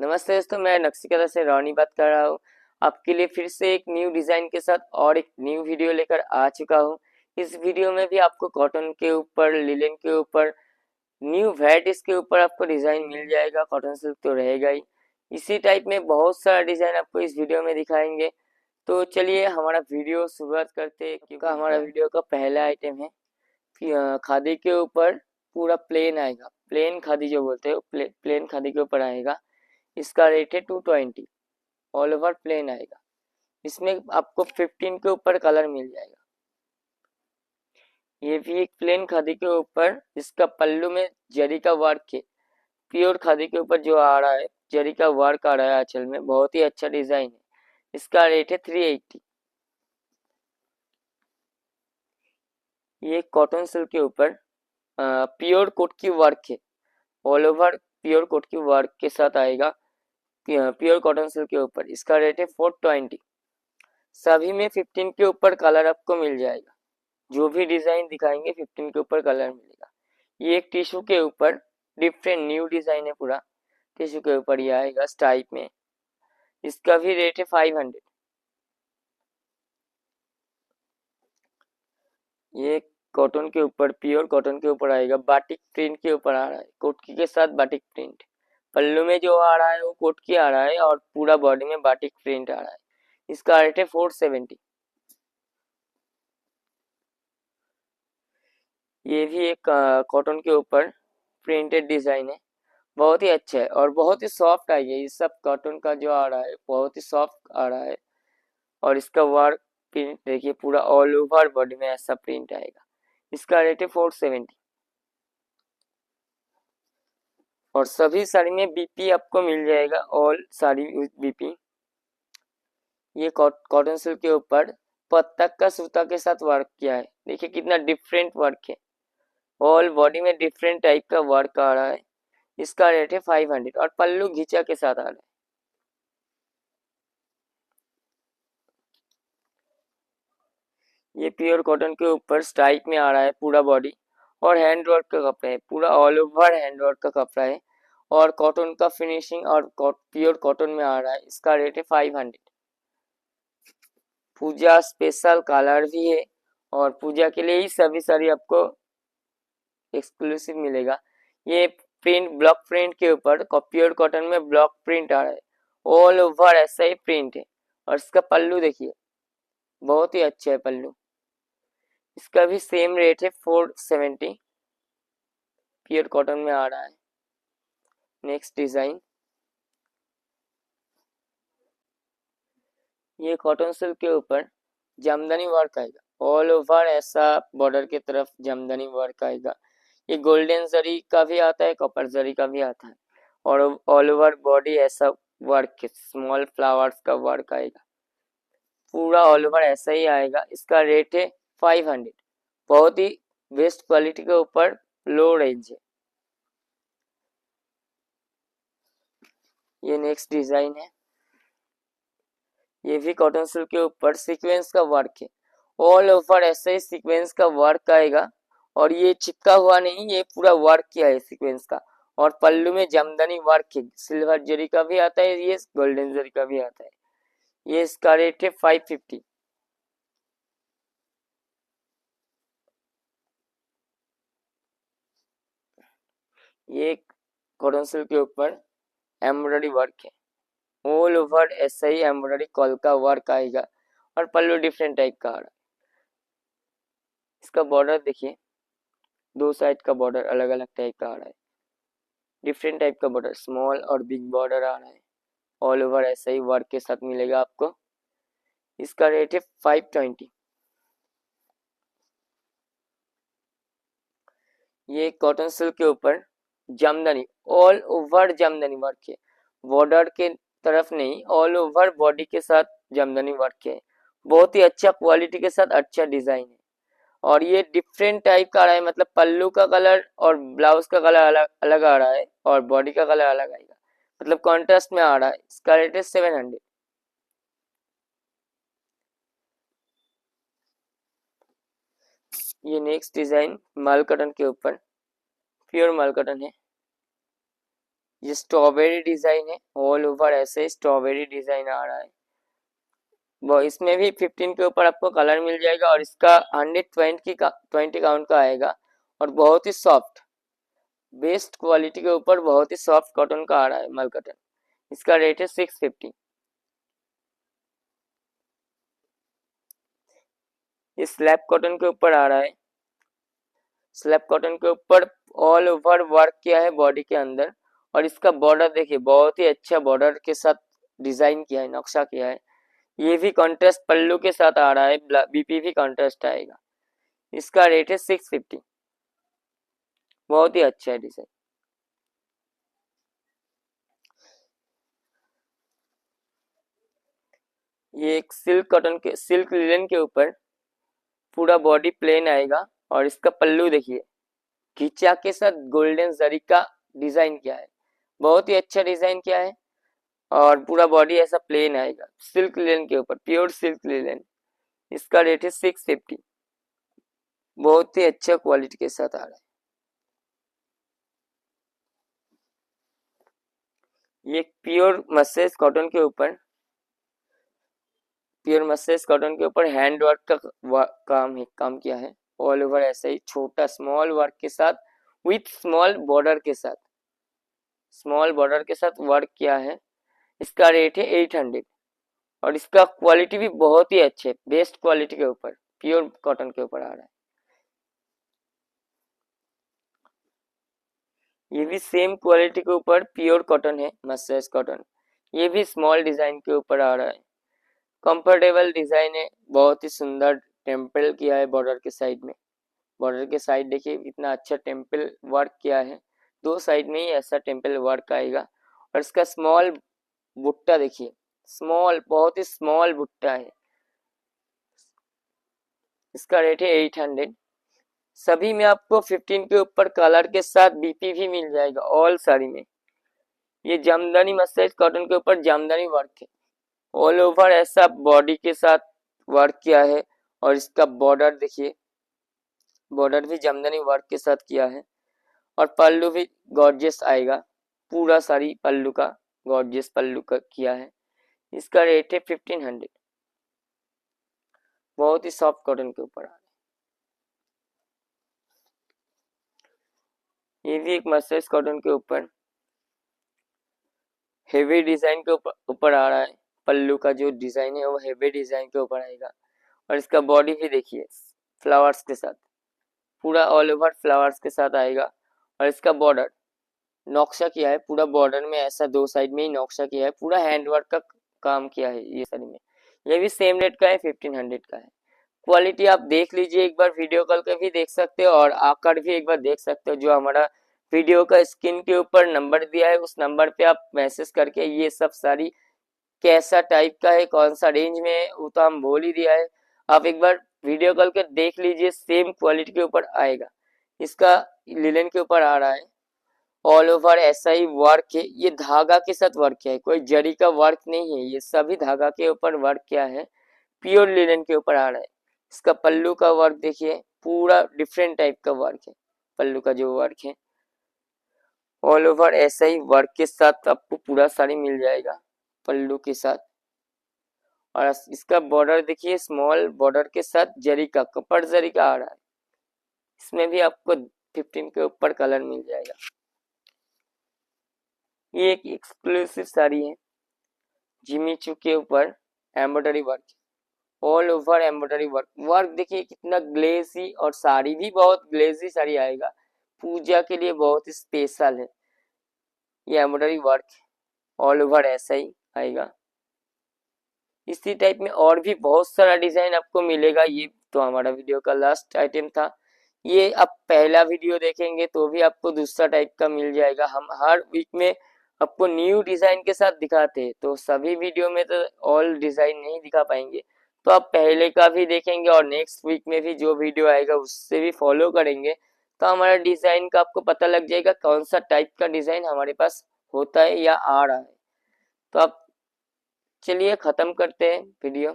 नमस्ते दोस्तों, मैं नक्सिका से रोनी बात कर रहा हूँ। आपके लिए फिर से एक न्यू डिज़ाइन के साथ और एक न्यू वीडियो लेकर आ चुका हूँ। इस वीडियो में भी आपको कॉटन के ऊपर, लिलेन के ऊपर, न्यू वैराइटीज के ऊपर आपको डिज़ाइन मिल जाएगा। कॉटन सिल्क तो रहेगा ही, इसी टाइप में बहुत सारा डिज़ाइन आपको इस वीडियो में दिखाएंगे। तो चलिए हमारा वीडियो शुरुआत करते हैं, क्योंकि हमारा वीडियो का पहला आइटम है खादी के ऊपर। पूरा प्लेन आएगा, प्लेन खादी जो बोलते हैं प्लेन खादी के ऊपर आएगा। इसका रेट है 220, ऑल ओवर प्लेन आएगा। इसमें आपको 15 के ऊपर कलर मिल जाएगा। ये भी एक प्लेन खादी के ऊपर, इसका पल्लू में जरी का वर्क है। प्योर खादी के ऊपर जो आ रहा है, जरी का वर्क आ रहा है आंचल में, बहुत ही अच्छा डिजाइन है। इसका रेट है 380। ये कॉटन सिल्क के ऊपर प्योर कोट की वर्क है, ऑल ओवर प्योर कोट की वर्क के साथ आएगा। प्योर कॉटन सिल्क के ऊपर इसका रेट है 420। सभी में 15 के ऊपर कलर आपको मिल जाएगा। जो भी डिजाइन दिखाएंगे 15 के ऊपर कलर मिलेगा। ये एक टिश्यू के ऊपर डिफरेंट न्यू डिजाइन है, पूरा टिश्यू के ऊपर ये आएगा इस टाइप में। इसका भी रेट है 500। ये कॉटन के ऊपर, प्योर कॉटन के ऊपर आएगा, बाटिक प्रिंट के ऊपर आ रहा है, कोटकी के साथ बाटिक प्रिंट। पल्लू में जो आ रहा है वो कोटकी आ रहा है और पूरा बॉडी में बाटिक प्रिंट आ रहा है। इसका रेट है 470। ये भी एक कॉटन के ऊपर प्रिंटेड डिजाइन है, बहुत ही अच्छा है और बहुत ही सॉफ्ट आएगा। ये सब कॉटन का जो आ रहा है बहुत ही सॉफ्ट आ रहा है। और इसका वर्क प्रिंट देखिए, पूरा ऑल ओवर बॉडी में ऐसा प्रिंट आएगा। इसका रेट है 470। और सभी साड़ी में बीपी आपको मिल जाएगा, ऑल साड़ी विद बीपी। ये कॉटन सिल्क के ऊपर पत्तक का सूता के साथ वर्क किया है, देखिए कितना डिफरेंट वर्क है। ऑल बॉडी में डिफरेंट टाइप का वर्क आ रहा है। इसका रेट है 500 और पल्लू घिचा के साथ आ रहा है। ये प्योर कॉटन के ऊपर स्ट्राइक में आ रहा है पूरा बॉडी, और हैंड वर्क का कपड़ा है, पूरा ऑल ओवर हैंड वर्क का कपड़ा है। और कॉटन का फिनिशिंग और प्योर कॉटन में आ रहा है। इसका रेट है 500। पूजा स्पेशल कलर भी है, और पूजा के लिए ही सभी साड़ी आपको एक्सक्लूसिव मिलेगा। ये प्रिंट ब्लॉक प्रिंट के ऊपर प्योर कॉटन में ब्लॉक प्रिंट आ रहा है, ऑल ओवर ऐसा ही प्रिंट है। और इसका पल्लू देखिए, बहुत ही अच्छा है पल्लू। इसका भी सेम रेट है 470, प्योर कॉटन में आ रहा है। नेक्स्ट डिजाइन, ये कॉटन सिल्क के ऊपर जामदानी वर्क आएगा, ऑल ओवर ऐसा बॉर्डर की तरफ जामदानी वर्क आएगा। ये गोल्डन जरी का भी आता है, कॉपर जरी का भी आता है, और ऑल ओवर बॉडी ऐसा वर्क, स्मॉल फ्लावर्स का वर्क आएगा। पूरा ऑल ओवर ऐसा ही आएगा। इसका रेट है 500। बहुत ही बेस्ट क्वालिटी के ऊपर लो रेंज है। ये नेक्स्ट डिजाइन है, ये भी कॉटन सिल्क के ऊपर सीक्वेंस का वर्क है, ऑल ओवर ऐसे ही सीक्वेंस का वर्क आएगा। और ये चिपका हुआ नहीं, ये पूरा वर्क किया है सीक्वेंस का। और पल्लू में जामदानी वर्क है, सिल्वर जरी का भी आता है, ये गोल्डन जरी का भी आता है। ये इसका रेट है 550। ये कॉटन सिल्क के ऊपर एम्ब्रॉयडरी वर्क है, ऑल ओवर ऐसा ही एम्ब्रॉयडरी कॉल का वर्क आएगा। और पल्लू डिफरेंट टाइप का आ रहा है। इसका बॉर्डर देखिए, दो साइड का बॉर्डर अलग अलग टाइप का आ रहा है। डिफरेंट टाइप का बॉर्डर, स्मॉल और बिग बॉर्डर आ रहा है। ऑल ओवर ऐसा ही वर्क के साथ मिलेगा आपको। इसका रेट है 520। ये कॉटन सिल्क के ऊपर jamdani, all over jamdani work है, बॉर्डर के तरफ नहीं, ऑल ओवर बॉडी के साथ जामदानी वर्क है। बहुत ही अच्छा क्वालिटी के साथ अच्छा डिजाइन है। और ये डिफरेंट टाइप का आ रहा है, मतलब पल्लू का कलर और ब्लाउज का कलर अलग अलग आ रहा है, और बॉडी का कलर अलग आएगा, मतलब कॉन्ट्रास्ट में आ रहा है। इसका रेट है 700। ये नेक्स्ट डिजाइन माल कटन के ऊपर, प्योर माल कटन है, ये स्ट्रॉबेरी डिजाइन है, ऑल ओवर ऐसे स्ट्रॉबेरी डिजाइन आ रहा है। वो इसमें भी 15 के ऊपर आपको कलर मिल जाएगा और इसका 120 काउंट का आएगा और बहुत ही सॉफ्ट बेस्ट क्वालिटी के ऊपर बहुत ही सॉफ्ट कॉटन का आ रहा है मल कॉटन। इसका रेट है 650। ये स्लैब कॉटन के ऊपर आ रहा है। स्लैब कॉटन के ऊपर ऑल ओवर वर्क किया है बॉडी के अंदर और इसका बॉर्डर देखिए बहुत ही अच्छा बॉर्डर के साथ डिजाइन किया है, नक्शा किया है। ये भी कॉन्ट्रास्ट पल्लू के साथ आ रहा है, बीपी भी कॉन्ट्रास्ट आएगा। इसका रेट है 650। बहुत ही अच्छा है डिजाइन। ये एक सिल्क लिनन के ऊपर पूरा बॉडी प्लेन आएगा और इसका पल्लू देखिए खींचा के साथ गोल्डन जरी का डिजाइन किया है, बहुत ही अच्छा डिजाइन किया है और पूरा बॉडी ऐसा प्लेन आएगा सिल्क लिनन के ऊपर, प्योर सिल्क लिनन। इसका रेट है 650। बहुत ही अच्छा क्वालिटी के साथ आ रहा है। ये प्योर मसेज कॉटन के ऊपर हैंड वर्क का काम किया है ऑल ओवर ऐसे ही छोटा स्मॉल वर्क के साथ विथ स्मॉल बॉर्डर के साथ वर्क किया है। इसका रेट है 800 और इसका क्वालिटी भी बहुत ही अच्छे बेस्ट क्वालिटी के ऊपर प्योर कॉटन के ऊपर आ रहा है। ये भी सेम क्वालिटी के ऊपर प्योर कॉटन है, मसराइज कॉटन। ये भी स्मॉल डिजाइन के ऊपर आ रहा है, कंफर्टेबल डिजाइन है, बहुत ही सुंदर टेम्पल किया है बॉर्डर के साइड में। बॉर्डर के साइड देखिए इतना अच्छा टेम्पल वर्क किया है, दो साइड में ही ऐसा टेम्पल वर्क आएगा। और इसका स्मॉल बुट्टा देखिए, स्मॉल बहुत ही स्मॉल बुट्टा है। इसका रेट है 800। सभी में आपको 15 के ऊपर कलर के साथ बीपी भी मिल जाएगा ऑल साड़ी में। ये जामदानी मसराइज कॉटन के ऊपर जामदानी वर्क है, ऑल ओवर ऐसा बॉडी के साथ वर्क किया है और इसका बॉर्डर देखिए, बॉर्डर भी जामदानी वर्क के साथ किया है और पल्लू भी गॉर्जियस आएगा, पूरा साड़ी पल्लू का गॉर्जियस पल्लू का किया है। इसका रेट है 1500। बहुत ही सॉफ्ट कॉटन के ऊपर आ रहा है। ये भी एक मसराइज कॉटन के ऊपर हेवी डिजाइन के ऊपर आ रहा है। पल्लू का जो डिजाइन है वो हेवी डिजाइन के ऊपर आएगा और इसका बॉडी भी देखिए फ्लावर्स के साथ, पूरा ऑल ओवर फ्लावर्स के साथ आएगा और इसका बॉर्डर नक्शा किया है, पूरा बॉर्डर में ऐसा दो साइड में ही नक्शा किया है, पूरा हैंडवर्क का काम किया है ये साड़ी में। ये भी सेम रेट का है, 1500 का है। क्वालिटी आप देख लीजिए एक बार, वीडियो कॉल के भी देख सकते हो और आकर भी एक बार देख सकते हो। जो हमारा वीडियो का स्क्रीन के ऊपर नंबर दिया है उस नंबर पे आप मैसेज करके ये सब साड़ी कैसा टाइप का है, कौन सा रेंज में है, वो तो हम बोल ही दिया है। आप एक बार वीडियो कॉल के देख लीजिए, सेम क्वालिटी के ऊपर आएगा। इसका लिनन के ऊपर आ रहा है, ऑल ओवर ऐसा ही वर्क है। ये धागा के साथ वर्क किया है, कोई जरी का वर्क नहीं है, ये सभी धागा के ऊपर वर्क किया है, प्योर लिनन के ऊपर आ रहा है। इसका पल्लू का वर्क देखिए, पूरा डिफरेंट टाइप का वर्क है पल्लू का जो वर्क है। ऑल ओवर ऐसा ही वर्क के साथ आपको पूरा साड़ी मिल जाएगा पल्लू के साथ। और इसका बॉर्डर देखिए स्मॉल बॉर्डर के साथ जरी का, कपड़ जरी का आ रहा है। इसमें भी आपको 15 के ऊपर कलर मिल जाएगा। ये एक एक्सक्लूसिव साड़ी है, जिमीचू के ऊपर embroidery work, all over embroidery work देखिए कितना ग्लेजी, और साड़ी भी बहुत ग्लेजी साड़ी आएगा, पूजा के लिए बहुत ही स्पेशल है। ये एम्ब्रॉयडरी वर्क ऑल ओवर ऐसा ही आएगा। इसी टाइप में और भी बहुत सारा डिजाइन आपको मिलेगा। ये तो हमारा वीडियो का लास्ट आइटम था। ये आप पहला वीडियो देखेंगे तो भी आपको दूसरा टाइप का मिल जाएगा। हम हर वीक में आपको न्यू डिजाइन के साथ दिखाते हैं, तो सभी वीडियो में तो ऑल डिजाइन नहीं दिखा पाएंगे, तो आप पहले का भी देखेंगे और नेक्स्ट वीक में भी जो वीडियो आएगा उससे भी फॉलो करेंगे, तो हमारा डिजाइन का आपको पता लग जाएगा कौन सा टाइप का डिजाइन हमारे पास होता है या आ रहा है। तो आप चलिए खत्म करते हैं वीडियो।